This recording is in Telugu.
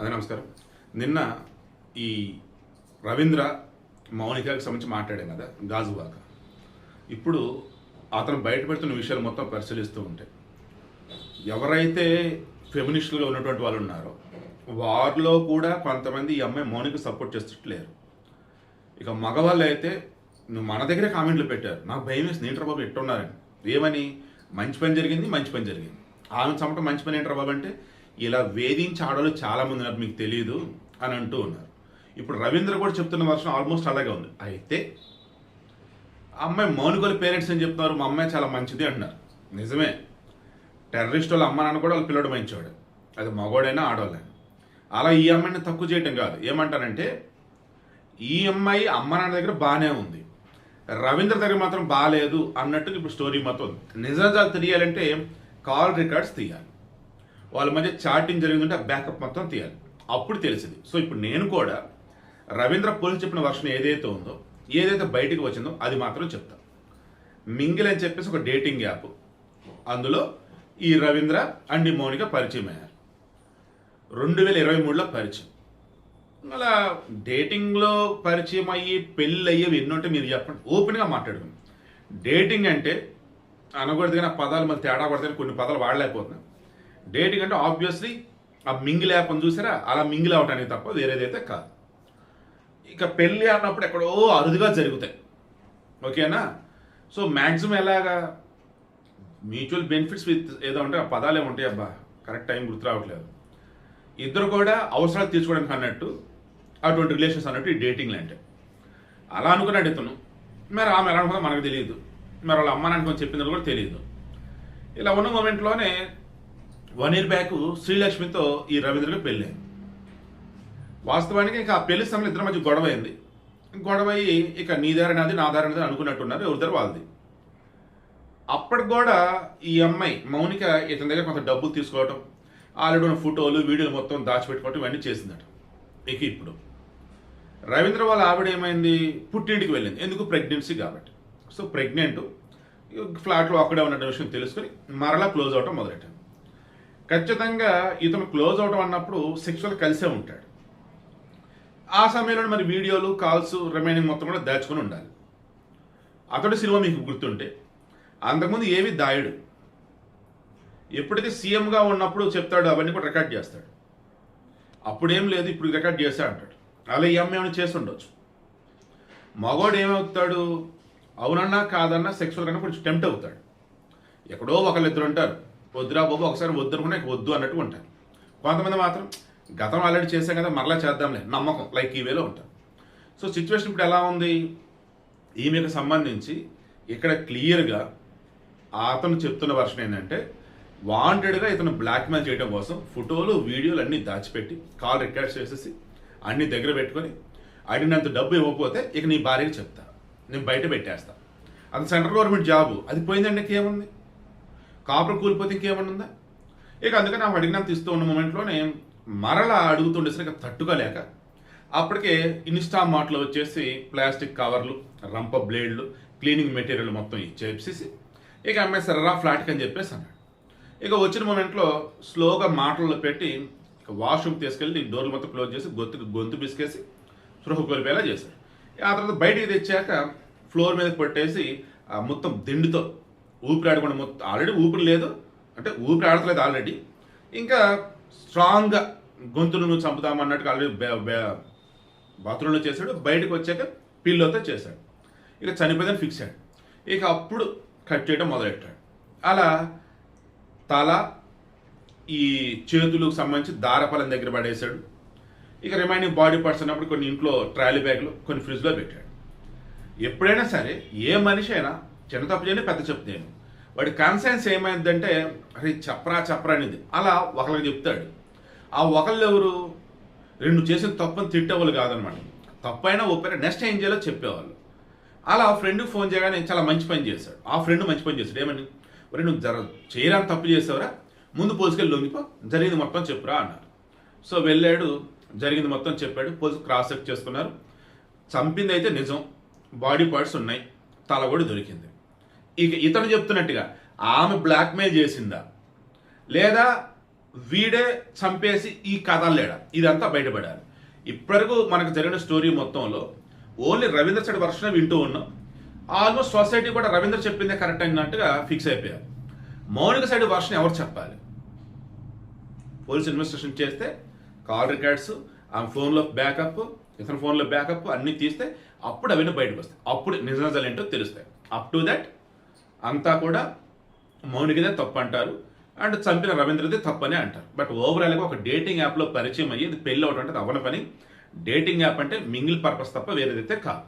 అదే నమస్కారం. నిన్న ఈ రవీంద్ర మౌనికకి సంబంధించి మాట్లాడాం కదా, గాజువాక. ఇప్పుడు అతను బయటపెడుతున్న విషయాలు మొత్తం పరిశీలిస్తూ ఉంటే ఎవరైతే ఫెమినిస్టులుగా ఉన్నటువంటి వాళ్ళు ఉన్నారో వారిలో కూడా కొంతమంది ఈ అమ్మాయి మౌనిక సపోర్ట్ చేస్తట్లేరు. ఇక మగవాళ్ళు అయితే నువ్వు మన దగ్గరే కామెంట్లు పెట్టారు, నాకు భయం వేసి నేంటర్ బాబు ఎట్టున్నారని. ఏమని? మంచి పని జరిగింది, మంచి పని జరిగింది. ఆమె చమట మంచి పని ఏంటర్ బాబు అంటే ఇలా వేధించి ఆడవాళ్ళు చాలామంది ఉన్నారు, మీకు తెలియదు అని అంటూ ఉన్నారు. ఇప్పుడు రవీంద్ర కూడా చెప్తున్న వర్షం ఆల్మోస్ట్ అలాగే ఉంది. అయితే అమ్మాయి మౌనికల పేరెంట్స్ అని చెప్తున్నారు, మా అమ్మాయి చాలా మంచిది అంటున్నారు. నిజమే, టెర్రరిస్ట్ వాళ్ళ అమ్మ నాన్న కూడా వాళ్ళ పిల్లడు మంచివాడు, అది మగవాడైనా ఆడవాళ్ళైనా. అలా ఈ అమ్మాయిని తక్కువ చేయటం కాదు. ఏమంటానంటే ఈ అమ్మాయి అమ్మ నాన్న దగ్గర బాగానే ఉంది, రవీంద్ర దగ్గర మాత్రం బాగాలేదు అన్నట్టు ఇప్పుడు స్టోరీ మొత్తం ఉంది. నిజాలు తెలియాలంటే కాల్ రికార్డ్స్ తీయాలి, వాళ్ళ మధ్య చాటింగ్ జరిగిందంటే ఆ బ్యాకప్ మొత్తం తీయాలి, అప్పుడు తెలిసింది. సో ఇప్పుడు నేను కూడా రవీంద్ర పోలీసు చెప్పిన వర్షన్ ఏదైతే ఉందో, ఏదైతే బయటకు వచ్చిందో అది మాత్రం చెప్తాను. మింగిల్ అని చెప్పేసి ఒక డేటింగ్ యాప్, అందులో ఈ రవీంద్ర అండ్ మౌనిక పరిచయం అయ్యారు. 2023లో పరిచయం. అలా డేటింగ్లో పరిచయం అయ్యి పెళ్ళి అయ్యేవి ఎన్నుంటే మీరు చెప్పండి, ఓపెన్గా మాట్లాడుకుని. డేటింగ్ అంటే అనకూడదు కానీ ఆ పదాలు మరి తేడా పడతాయని కొన్ని పదాలు వాడలేకపోతున్నాం. డేటింగ్ అంటే ఆబ్వియస్లీ ఆ మింగిల్ యాప్ అని చూసారా, అలా మింగిల్ అవటానికి తప్ప వేరేదైతే కాదు. ఇక పెళ్ళి అన్నప్పుడు ఎక్కడో అరుదుగా జరుగుతాయి, ఓకేనా? సో మ్యాక్సిమం ఎలాగా మ్యూచువల్ బెనిఫిట్స్ విత్ ఏదో ఉంటే ఆ పదాలు ఏముంటాయి, అబ్బా కరెక్ట్ టైం గుర్తు రావట్లేదు. ఇద్దరు కూడా అవసరాలు తీర్చుకోవడానికి అన్నట్టు అటువంటి రిలేషన్స్ అన్నట్టు ఈ డేటింగ్లు అంటే. అలా అనుకున్నాడు ఇతను. మరి ఆమె ఎలా అనుకున్నా మనకు తెలియదు, మరి వాళ్ళ అమ్మ నాన్న చెప్పింది కూడా తెలియదు. ఇలా ఉన్న మూమెంట్లోనే 1 year బ్యాక్ శ్రీలక్ష్మితో ఈ రవీంద్రకి పెళ్ళి. వాస్తవానికి ఇక ఆ పెళ్లి సమయంలో ఇద్దరి మధ్య గొడవ అయింది. గొడవ అయ్యి ఇక నీ దారి నాది నా దారి నాది అనుకున్నట్టున్నారు, ఎవరిద్దరు వాళ్ళది. అప్పటికి కూడా ఈ అమ్మాయి మౌనిక ఇతని దగ్గర కొంత డబ్బులు తీసుకోవటం, ఆల్రెడీ ఉన్న ఫోటోలు వీడియోలు మొత్తం దాచిపెట్టుకోవటం ఇవన్నీ చేసిందట. ఇక ఇప్పుడు రవీంద్ర వాళ్ళ ఆవిడ ఏమైంది, పుట్టింటికి వెళ్ళింది. ఎందుకు? ప్రెగ్నెన్సీ కాబట్టి. సో ప్రెగ్నెంట్, ఫ్లాట్లో అక్కడే ఉన్న విషయం తెలుసుకొని మరలా క్లోజ్ అవటం మొదలెట్టాను. ఖచ్చితంగా ఇతను క్లోజ్ అవటం అన్నప్పుడు సెక్షువల్ కలిసే ఉంటాడు. ఆ సమయంలో మరి వీడియోలు, కాల్స్, రిమైనింగ్ మొత్తం కూడా దాచుకొని ఉండాలి. అతడి సినిమా మీకు గుర్తుంటే అంతకుముందు ఏవి దాయడు. ఎప్పుడైతే సీఎంగా ఉన్నప్పుడు చెప్తాడు అవన్నీ కూడా రికార్డ్ చేస్తాడు. అప్పుడేం లేదు, ఇప్పుడు రికార్డ్ చేస్తా అంటాడు. అలా ఈ అమ్మాయి ఏమైనా చేసి ఉండొచ్చు. మగవాడు ఏమవుతాడు, అవునన్నా కాదన్నా సెక్షువల్ కన్నా కొంచెం టెంప్ట్ అవుతాడు. ఎక్కడో ఒకళ్ళిద్దరు ఉంటారు, వద్దురా బాబు ఒకసారి వద్దు అనుకున్నా వద్దు అన్నట్టు ఉంటారు. కొంతమంది మాత్రం గతం ఆల్రెడీ చేశాం కదా మరలా చేద్దాంలే నమ్మకం, లైక్ ఈ వేలో ఉంటారు. సో సిచ్యువేషన్ ఇప్పుడు ఎలా ఉంది, ఈమెకు సంబంధించి ఇక్కడ క్లియర్గా అతను చెప్తున్న వర్షన్ ఏంటంటే వాంటెడ్గా ఇతను బ్లాక్మెయిల్ చేయడం కోసం ఫోటోలు, వీడియోలు అన్నీ దాచిపెట్టి కాల్ రికార్డ్స్ చేసేసి అన్ని దగ్గర పెట్టుకొని అడిగినంత డబ్బు ఇవ్వకపోతే ఇక నీ భార్యకి చెప్తా, నేను బయట పెట్టేస్తా. అది సెంట్రల్ గవర్నమెంట్ జాబు, అది పోయిందండి, ఇంకేముంది? కాపురం కూలిపోతే ఇంకేమన్నా? ఇక అందుకని నాకు అడిగినంత ఇస్తూ ఉన్న మూమెంట్లోనే మరలా అడుగుతుండేసరికి తట్టుకోలేక అప్పటికే ఇన్స్టామార్ట్లో వచ్చేసి ప్లాస్టిక్ కవర్లు, రంప బ్లేడ్లు, క్లీనింగ్ మెటీరియల్ మొత్తం ఇచ్చేసేసి ఇక అమ్మాయి సరరా ఫ్లాట్కి అని చెప్పేసి అన్నాడు. ఇక వచ్చిన మూమెంట్లో స్లోగా మాటల్లో పెట్టి వాష్రూమ్ తీసుకెళ్ళి డోర్లు మొత్తం క్లోజ్ చేసి గొంతు బిసికేసి స్పృహ కోల్పోయేలా చేశాడు. ఆ తర్వాత బయటికి తెచ్చాక ఫ్లోర్ మీద పెట్టేసి మొత్తం దిండుతో ఊపిరాడకుండా, మొత్తం ఆల్రెడీ ఊపిరి లేదు అంటే ఊపిరి ఆడతలేదు ఆల్రెడీ, ఇంకా స్ట్రాంగ్గా గొంతును చంపుతామన్నట్టుగా ఆల్రెడీ బాత్రూంలో చేశాడు. బయటకు వచ్చాక పిల్లోతో చేశాడు. ఇక చనిపోయిందని ఫిక్స్ అయ్యాడు. ఇక అప్పుడు కట్ చేయడం మొదలెట్టాడు. అలా తల, ఈ చేతులకు సంబంధించి దారపలం దగ్గర పడేశాడు. ఇక రిమైనింగ్ బాడీ పార్ట్స్ అన్నప్పుడు కొన్ని ఇంట్లో ట్రాలీ బ్యాగ్లు, కొన్ని ఫ్రిడ్జ్లో పెట్టాడు. ఎప్పుడైనా సరే ఏ మనిషి అయినా చిన్న తప్పు చేయని పెద్ద చెప్తాను, వాడి కాన్సెన్స్ ఏమైందంటే అరే చెప్పరా అనేది అలా ఒకరికి చెప్తాడు. ఆ ఒకళ్ళు ఎవరు, రెండు చేసిన తప్పని తిట్టేవాళ్ళు కాదనమాట. తప్పైనా ఒప్పైనా నెక్స్ట్ ఏం చేయాలో చెప్పేవాళ్ళు. అలా ఫ్రెండ్కి ఫోన్ చేయగానే చాలా మంచి పని చేశాడు. ఆ ఫ్రెండ్ మంచి పని చేశాడు. ఏమని, మరి నువ్వు చేయరాని తప్పు చేసావురా, ముందు పోలీసుకెళ్ళి లొంగిపో, జరిగింది మొత్తం చెప్పురా అన్నారు. సో వెళ్ళాడు, జరిగింది మొత్తం చెప్పాడు. పోలీసు క్రాస్ చెక్ చేసుకున్నారు. చంపింది అయితే నిజం, బాడీ పార్ట్స్ ఉన్నాయి, తల కూడా దొరికింది. ఇక ఇతను చెప్తున్నట్టుగా ఆమె బ్లాక్మెయిల్ చేసిందా లేదా వీడే చంపేసి ఈ కథలేడ ఇదంతా బయటపడాలి. ఇప్పటివరకు మనకు జరిగిన స్టోరీ మొత్తంలో ఓన్లీ రవీంద్ర సైడ్ వర్షనే వింటూ ఉన్నాం. ఆల్మోస్ట్ సొసైటీ కూడా రవీంద్ర చెప్పిందే కరెక్ట్ అయినట్టుగా ఫిక్స్ అయిపోయారు. మౌనిక సైడ్ వర్షన్ ఎవరు చెప్పాలి? పోలీస్ ఇన్వెస్టిగేషన్ చేస్తే కాల్ రికార్డ్స్, ఆమె ఫోన్లో బ్యాకప్, ఇతని ఫోన్లో బ్యాకప్ అన్నీ తీస్తే అప్పుడు అవన్నీ బయటకు వస్తాయి. అప్పుడు నిజాలు ఏంటో తెలుస్తాయి. అప్ టు దట్ అంతా కూడా మౌనికదే తప్పు అంటారు అండ్ చంపిన రవీంద్రదే తప్పనే అంటారు. బట్ ఓవరాల్గా ఒక డేటింగ్ యాప్లో పరిచయం అయ్యి ఇది పెళ్ళి అవడం అంటే అవ్వని పని. డేటింగ్ యాప్ అంటే మింగిల్ పర్పస్ తప్ప వేరేదైతే కాదు.